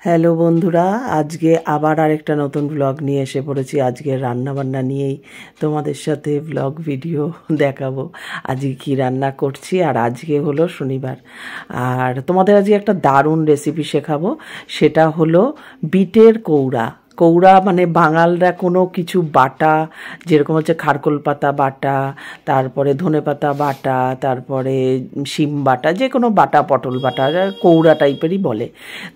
Hello বন্ধুরা, আজকে আবার আরেকটা নতুন ব্লগ নিয়ে এসে পড়েছি। আজকে রান্নাবান্না নিয়েই তোমাদের সাথে ব্লগ ভিডিও দেখাবো। আজকে কি রান্না করছি, আর আজকে হলো শনিবার। আর তোমাদের আজকে একটা দারুণ রেসিপি শেখাবো। সেটা হলো বিটের কৌড়া। কৌড়া মানে বাঙালরা কোনো কিছু বাটা, যেরকম হচ্ছে খারকোল পাতা বাটা, তারপরে ধনে পাতা বাটা, তারপরে শিম বাটা, যে কোনো বাটা, পটল বাটা, কৌড়া টাইপেরই বলে।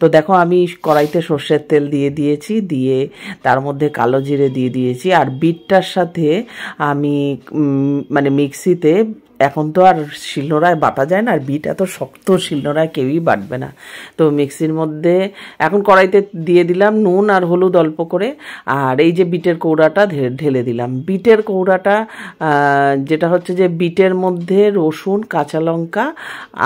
তো দেখো, আমি কড়াইতে সর্ষের তেল দিয়ে দিয়েছি, দিয়ে তার মধ্যে কালো জিরে দিয়ে দিয়েছি। আর বিটটার সাথে আমি মানে মিক্সিতে, এখন তো আর শিলনোড়ায় বাটা যায় না, আর বিট এত শক্ত শিলনোড়ায় কেউই বাটবে না। তো মিক্সির মধ্যে এখন কড়াইতে দিয়ে দিলাম নুন আর হলুদ অল্প করে, আর এই যে বিটের কৌড়াটা ঢেলে দিলাম। বিটের কৌড়াটা যেটা হচ্ছে যে বিটের মধ্যে রসুন, কাঁচা লঙ্কা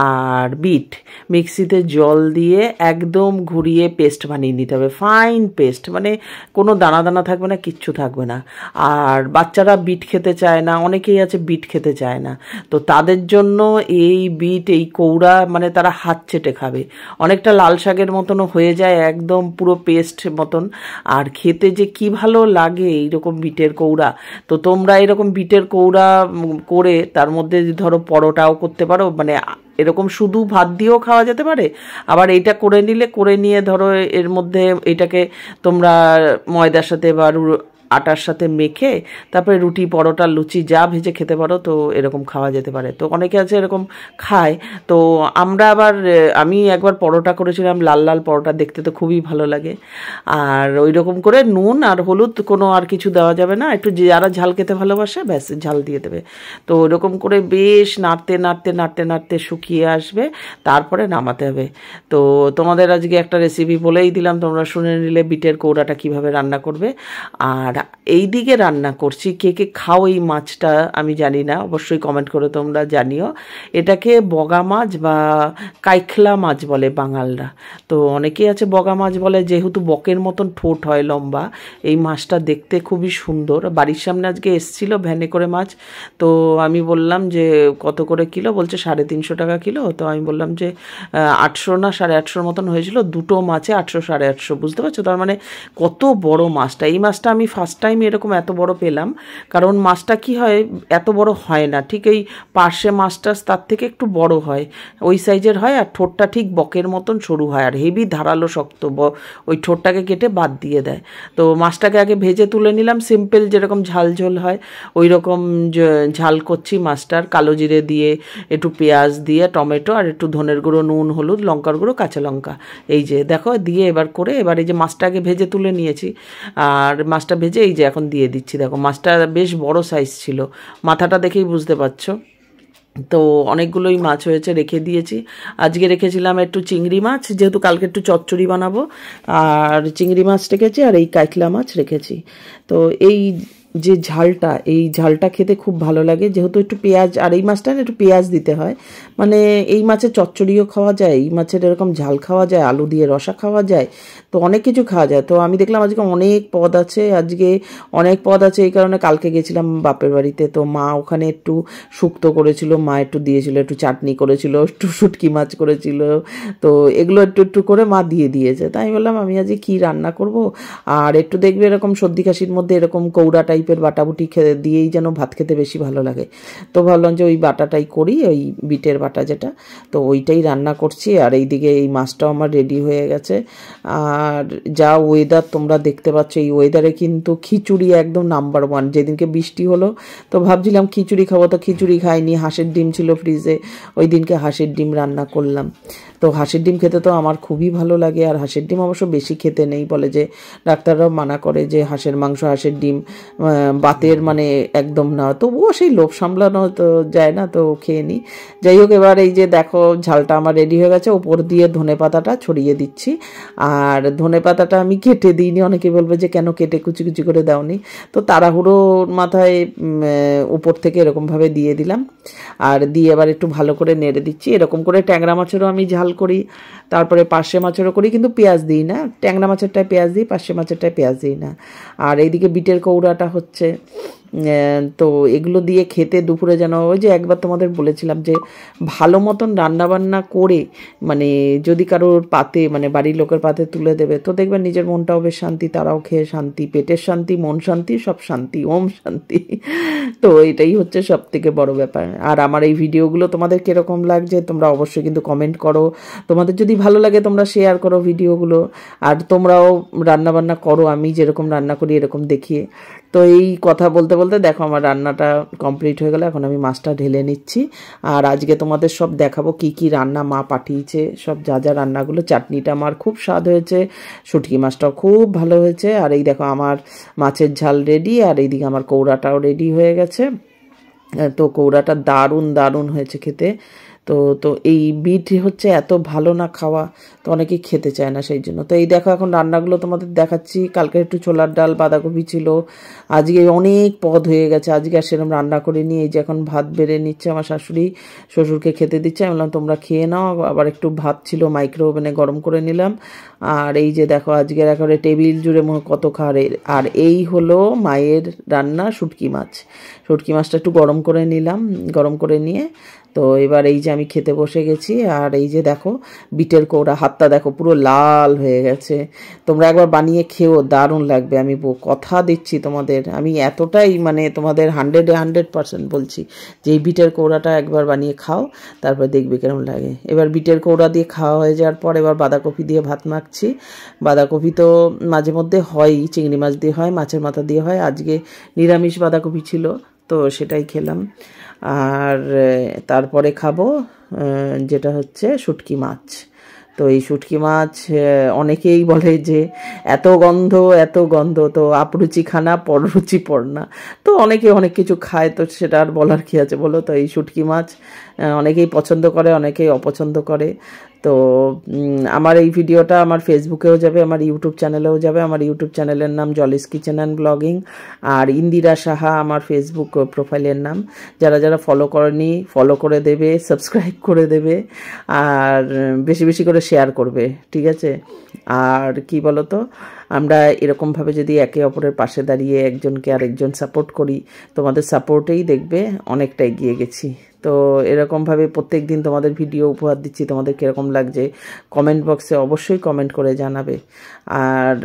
আর বিট মিক্সিতে জল দিয়ে একদম ঘুরিয়ে পেস্ট বানিয়ে নিতে হবে, ফাইন পেস্ট, মানে কোনো দানা দানা থাকবে না, কিচ্ছু থাকবে না। আর বাচ্চারা বিট খেতে চায় না, অনেকেই আছে বিট খেতে চায় না, তো তাদের জন্য এই বিট, এই কৌড়া মানে তারা হাত চেটে খাবে। অনেকটা লাল শাকের মতনও হয়ে যায়, একদম পুরো পেস্ট মতন। আর খেতে যে কি ভালো লাগে এইরকম বিটের কৌড়া। তো তোমরা এরকম বিটের কৌড়া করে তার মধ্যে ধরো পরোটাও করতে পারো, মানে এরকম শুধু ভাত দিয়েও খাওয়া যেতে পারে। আবার এইটা করে নিয়ে ধরো এর মধ্যে এটাকে তোমরা ময়দার সাথে বা আটার সাথে মেখে তারপরে রুটি, পরোটা, লুচি যা ভেজে খেতে পারো, তো এরকম খাওয়া যেতে পারে। তো অনেকে আছে এরকম খায়। তো আমি একবার পরোটা করেছিলাম, লাল লাল পরোটা, দেখতে তো খুবই ভালো লাগে। আর ওই রকম করে নুন আর হলুদ, কোনো আর কিছু দেওয়া যাবে না, একটু যারা ঝাল খেতে ভালোবাসে ব্যাস ঝাল দিয়ে দেবে। তো ওরকম করে বেশ নাড়তে নাড়তে নাড়তে নাড়তে শুকিয়ে আসবে, তারপরে নামাতে হবে। তো তোমাদের আজকে একটা রেসিপি বলেই দিলাম, তোমরা শুনে নিলে বিটের কৌড়াটা কিভাবে রান্না করবে। আর এই দিকে রান্না করছি, কে কে খাও এই মাছটা আমি জানি না, অবশ্যই কমেন্ট করে তোমরা জানিও। এটাকে বগা মাছ বা কাইখলা মাছ বলে বাঙালরা। তো অনেকেই আছে বগা মাছ বলে, যেহেতু বকের মতন ঠোঁট হয় লম্বা। এই মাছটা দেখতে খুবই সুন্দর। বাড়ির সামনে আজকে এসছিল ভ্যানে করে মাছ, তো আমি বললাম যে কত করে কিলো, বলছে 350 টাকা কিলো। তো আমি বললাম যে 800 না 850 মতন হয়েছিল, দুটো মাছে 800 850, বুঝতে পারছো? তার মানে কত বড় মাছটা। এই মাছটা আমি ফার্স্ট টাইম এরকম এত বড় পেলাম, কারণ মাছটা কি হয়, এত বড় হয় না, ঠিক এই পার্শে মাছটা তার থেকে একটু বড় হয়, ওই সাইজের হয়, আর ঠোঁটটা ঠিক বকের মতন সরু হয়, আর হেভি ধারালো শক্ত, ওই ঠোঁটটাকে কেটে বাদ দিয়ে দেয়। তো মাছটাকে আগে ভেজে তুলে নিলাম, সিম্পল যেরকম ঝাল ঝোল হয় ওই রকম ঝাল করছি মাছটার। কালো জিরে দিয়ে, একটু পেঁয়াজ দিয়ে, টমেটো আর একটু ধনের গুঁড়ো, নুন, হলুদ, লঙ্কার গুঁড়ো, কাঁচা লঙ্কা, এই যে দেখো দিয়ে এবার এই যে মাছটাকে ভেজে তুলে নিয়েছি, আর মাছটা ভেজে এই যে এখন দিয়ে দিচ্ছি। দেখো মাছটা বেশ বড় সাইজ ছিল, মাথাটা দেখেই বুঝতে পারছো। তো অনেকগুলোই মাছ হয়েছে, রেখে দিয়েছি। আজকে রেখেছিলাম একটু চিংড়ি মাছ, যেহেতু কালকে একটু চচ্চড়ি বানাবো, আর চিংড়ি মাছ রেখেছি, আর এই কাইখলা মাছ রেখেছি। তো এই যে ঝালটা, এই ঝালটা খেতে খুব ভালো লাগে, যেহেতু একটু পেঁয়াজ, আর এই মাছটা একটু পেঁয়াজ দিতে হয়, মানে এই মাছের চচ্চড়িও খাওয়া যায়, এই মাছের এরকম ঝাল খাওয়া যায়, আলু দিয়ে রসা খাওয়া যায়, তো অনেক কিছু খাওয়া যায়। তো আমি দেখলাম আজকে অনেক পদ আছে, এই কারণে কালকে গেছিলাম বাপের বাড়িতে, তো মা ওখানে একটু শুক্তো করেছিল, মা একটু দিয়েছিল, একটু চাটনি করেছিল, একটু শুটকি মাছ করেছিল, তো এগুলো একটু একটু করে মা দিয়েছে। তাই আমি বললাম আমি আজকে কী রান্না করব, আর একটু দেখবে এরকম সর্দি কাশির মধ্যে এরকম কৌড়া টাইপের বাটাবুটি দিয়েই যেন ভাত খেতে বেশি ভালো লাগে। তো ভাবলাম যে ওই বাটাটাই করি, ওই বিটের বাটা যেটা, তো ওইটাই রান্না করছি। আর এইদিকে এই মাছটাও আমার রেডি হয়ে গেছে। আর যা ওয়েদার তোমরা দেখতে পাচ্ছ, এই ওয়েদারে কিন্তু খিচুড়ি একদম নাম্বার ওয়ান। যেদিনকে বৃষ্টি হলো তো ভাবছিলাম খিচুড়ি খাবো, তো খিচুড়ি খাইনি, হাঁসের ডিম ছিল ফ্রিজে, ওই দিনকে হাঁসের ডিম রান্না করলাম। তো হাঁসের ডিম খেতে তো আমার খুবই ভালো লাগে, আর হাঁসের ডিম অবশ্য বেশি খেতে নেই, বলে যে ডাক্তাররাও মানা করে যে হাঁসের মাংস, হাঁসের ডিম বাতের মানে একদম না, তবুও সেই লোভ সামলানো তো যায় না, তো খেয়ে নিই। যাই হোক, এবার এই যে দেখো ঝালটা আমার রেডি হয়ে গেছে, ওপর দিয়ে ধনে পাতাটা ছড়িয়ে দিচ্ছি। আর ধনে পাতাটা আমি কেটে দিইনি, অনেকে বলবে যে কেন কেটে কুচি কুচি করে দাওনি, তো তাড়াহুড়োর মাথায় উপর থেকে এরকমভাবে দিয়ে দিলাম। আর দিয়ে এবার একটু ভালো করে নেড়ে দিচ্ছি। এরকম করে ট্যাংরা মাছেরও আমি ঝাল করি, তারপরে পার্শে মাছেরও করি, কিন্তু পেঁয়াজ দিই না। ট্যাংরা মাছেরটায় পেঁয়াজ দিই, পার্শে মাছেরটায় পেঁয়াজ দিই না। আর এইদিকে বিটের কৌড়াটা হচ্ছে, তো এগুলো দিয়ে খেতে দুপুরে যেন ওই যে একবার তোমাদের বলেছিলাম যে ভালো মতন রান্নাবান্না করে মানে যদি কারোর পাতে মানে বাড়ির লোকের পাতে তুলে দেবে তো দেখবেন নিজের মনটাও বেশ শান্তি, তারাও খেয়ে শান্তি, পেটের শান্তি, মন শান্তি, সব শান্তি, ওম শান্তি। তো এটাই হচ্ছে সব থেকে বড় ব্যাপার। আর আমার এই ভিডিওগুলো তোমাদের কীরকম লাগছে তোমরা অবশ্যই কিন্তু কমেন্ট করো। তোমাদের যদি ভালো লাগে তোমরা শেয়ার করো ভিডিওগুলো, আর তোমরাও রান্নাবান্না করো আমি যেরকম রান্না করি এরকম দেখিয়ে। তো এই কথা বলতে বলতে দেখো আমার রান্নাটা কমপ্লিট হয়ে গেল, এখন আমি মাছটা ঢেলে নিচ্ছি। আর আজকে তোমাদের সব দেখাবো কি কি রান্না মা পাঠিয়েছে, সব যা যা রান্নাগুলো। চাটনিটা আমার খুব স্বাদ হয়েছে, শুটকি মাছটাও খুব ভালো হয়েছে। আর এই দেখো আমার মাছের ঝাল রেডি, আর এইদিকে আমার কৌড়াটাও রেডি হয়ে গেছে। তো কৌড়াটা দারুণ দারুণ হয়েছে খেতে। তো এই বিট হচ্ছে এত ভালো না খাওয়া, তো অনেকেই খেতে চায় না সেই জন্য। তো এই দেখো এখন রান্নাগুলো তোমাদের দেখাচ্ছি। কালকে একটু ছোলার ডাল বাঁধাকপি ছিল, আজকে অনেক পদ হয়ে গেছে, আজকে আর সেরকম রান্না করিনি। এই যে এখন ভাত বেড়ে নিচ্ছে আমার শাশুড়ি, শ্বশুরকে খেতে দিচ্ছে। আমি বললাম তোমরা খেয়ে নাও। আবার একটু ভাত ছিল মাইক্রো ওভেনে গরম করে নিলাম। আর এই যে দেখো আজকের একেবারে টেবিল জুড়ে কত খাওয়ার। আর এই হলো মায়ের রান্না শুটকি মাছ। শুটকি মাছটা একটু গরম করে নিলাম, গরম করে নিয়ে তো এবার এই যে আমি খেতে বসে গেছি। আর এই যে দেখো বিটের কৌড়া, হাতটা দেখো পুরো লাল হয়ে গেছে। তোমরা একবার বানিয়ে খেও, দারুণ লাগবে। আমি কথা দিচ্ছি তোমাদের, আমি এতটাই মানে তোমাদের 100% বলছি যে এই বিটের কৌড়াটা একবার বানিয়ে খাও, তারপর দেখবে কেমন লাগে। এবার বিটের কৌড়া দিয়ে খাওয়া হয়ে যাওয়ার পর এবার বাঁধাকপি দিয়ে ভাত মাখছি। বাঁধাকপি তো মাঝে মধ্যে হয়ই, চিংড়ি মাছ দিয়ে হয়, মাছের মাথা দিয়ে হয়। আজকে নিরামিষ বাঁধাকপি ছিল, তো সেটাই খেলাম। আর তারপরে খাবো যেটা হচ্ছে শুটকি মাছ। তো এই শুটকি মাছ অনেকেই বলে যে এত গন্ধ এত গন্ধ, তো আপরুচি খানা পররুচি পড়না। তো অনেকে অনেক কিছু খায়, তো সেটা আর বলার কি আছে বলো। তো এই শুটকি মাছ অনেকেই পছন্দ করে, অনেকেই অপছন্দ করে। তো আমার এই ভিডিওটা আমার ফেসবুকেও যাবে, আমার ইউটিউব চ্যানেলেও যাবে। আমার ইউটিউব চ্যানেলের নাম জলিস কিচেন অ্যান্ড ব্লগিং, আর ইন্দিরা সাহা আমার ফেসবুক প্রোফাইলের নাম। যারা যারা ফলো করেনি ফলো করে দেবে, সাবস্ক্রাইব করে দেবে, আর বেশি বেশি করে শেয়ার করবে, ঠিক আছে। আর কি বলো তো, আমরা এরকমভাবে যদি একে অপরের পাশে দাঁড়িয়ে একজনকে আরেকজন সাপোর্ট করি, তোমাদের সাপোর্টেই দেখবে অনেকটা এগিয়ে গেছি। তো এরকমভাবে প্রত্যেক দিন তোমাদের ভিডিও উপহার দিচ্ছি। তোমাদের কীরকম লাগছে কমেন্ট বক্সে অবশ্যই কমেন্ট করে জানাবে। আর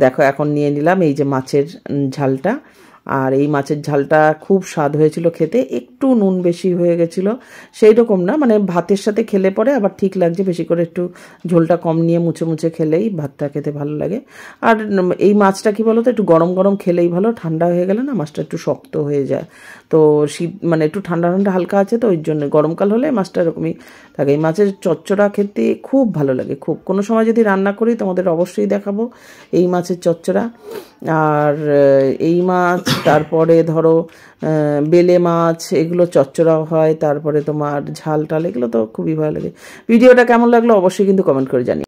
দেখো এখন নিয়ে নিলাম এই যে মাছের ঝালটা। আর এই মাছের ঝালটা খুব স্বাদ হয়েছিল খেতে, একটু নুন বেশি হয়ে গেছিলো, সেই রকম না, মানে ভাতের সাথে খেলে পরে আবার ঠিক লাগছে। বেশি করে একটু ঝোলটা কম নিয়ে মুছে মুছে খেলেই ভাতটা খেতে ভালো লাগে। আর এই মাছটা কি বলো তো, একটু গরম গরম খেলেই ভালো, ঠান্ডা হয়ে গেলে না মাছটা একটু শক্ত হয়ে যায়। তো শীত মানে একটু ঠান্ডা ঠান্ডা হালকা আছে, তো ওই জন্য গরমকাল হলে মাছটা এরকমই থাকে। এই মাছের চচ্চড়া খেতে খুব ভালো লাগে, খুব। কোনো সময় যদি রান্না করি তোমাদের অবশ্যই দেখাবো এই মাছের চচ্চড়া। আর এই মাছ, তারপরে ধরো বেলে মাছ, এগুলো চচ্চড়াও হয়। তারপরে তোমার ঝাল টাল, এগুলো তো খুবই ভালো লাগে। ভিডিওটা কেমন লাগলো অবশ্যই কিন্তু কমেন্ট করে জানিও।